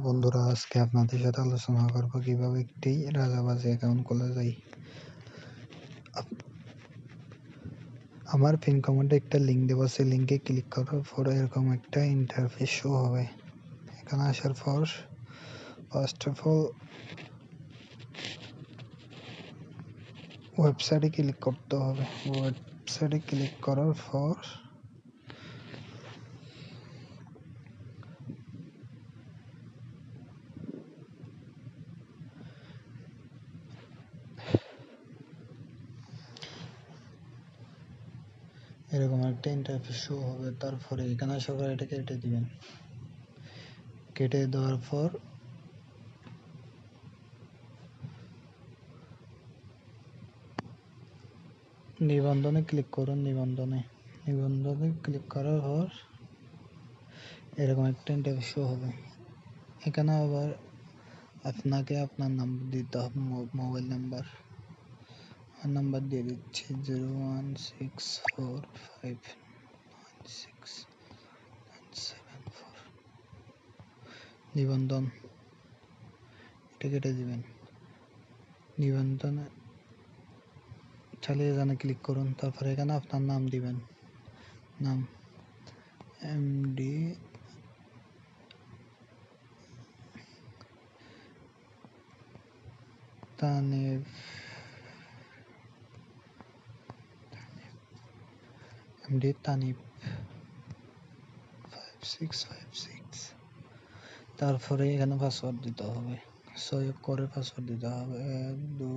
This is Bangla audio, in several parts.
বন্ধুরা, আজকে আপনাদের সাথে আলোচনা করব কিভাবে একটি রাজাবাজি অ্যাকাউন্ট খোলা যায়। আমার পিন কমেন্টে একটা লিঙ্ক দেবো, সেই লিঙ্কে ক্লিক করার পর এরকম একটা ইন্টারফেস শো হবে। এখানে আসার পর ফার্স্ট অফ অল ওয়েবসাইটে ক্লিক করতে হবে। ওয়েবসাইটে ক্লিক করার পর এরকম একটা ইন্টারফেস শো হবে। তারপরে এখানে আসার পর এটা কেটে দিবেন। কেটে দেওয়ার পর নিবন্ধনে ক্লিক করুন। নিবন্ধনে ক্লিক করার পর এরকম একটা ইন্টারফেস শো হবে। এখানে আবার আপনাকে আপনার নাম্বার দিতে হবে, মোবাইল নাম্বার। নাম্বার দিয়ে দিচ্ছি 01645969774। নিবন্ধন এটা কেটে দিবেন। নিবন্ধনে চালিয়ে যানে ক্লিক করুন। তারপরে এখানে আপনার নাম দিবেন। নাম এমডি তানিফ, এমডি তানিফ 5656। তারপরে এখানে পাসওয়ার্ড দিতে হবে। 6 করে পাসওয়ার্ড দিতে হবে। 1 2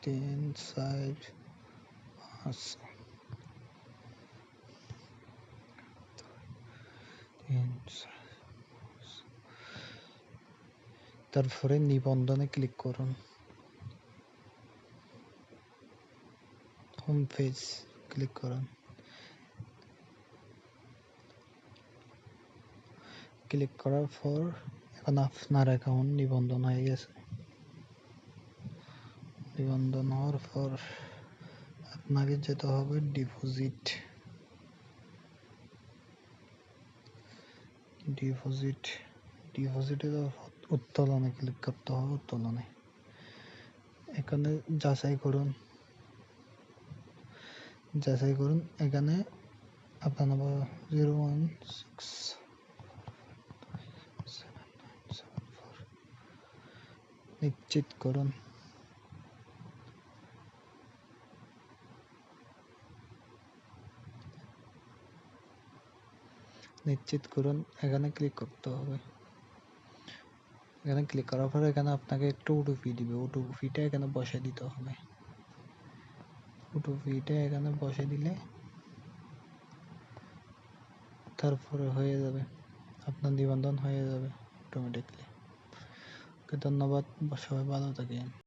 3 4 5 3 4। তারপরে নিবন্ধনে ক্লিক করুন। হোম পেজ ক্লিক করুন। ক্লিক করার পর এখন আপনার অ্যাকাউন্ট নিবন্ধন হয়ে গেছে। নিবন্ধন হওয়ার পর আপনাকে যেতে হবে ডিপোজিটে উত্তোলনে ক্লিক করতে হবে। উত্তোলনে এখানে যাচাই করুন। এখানে আপনার নাম্বার 0167974। নিশ্চিত করুন। এখানে ক্লিক করতে হবে। এখানে ক্লিক করার পর এখানে আপনাকে একটু ওটিপি দিবে। ওটিপিটা এখানে বসে দিতে হবে। ওটিপিটা এখানে বসে দিলে তারপরে হয়ে যাবে, আপনার নিবন্ধন হয়ে যাবে অটোমেটিকলি। ধন্যবাদ, সবাই ভালো থাকেন।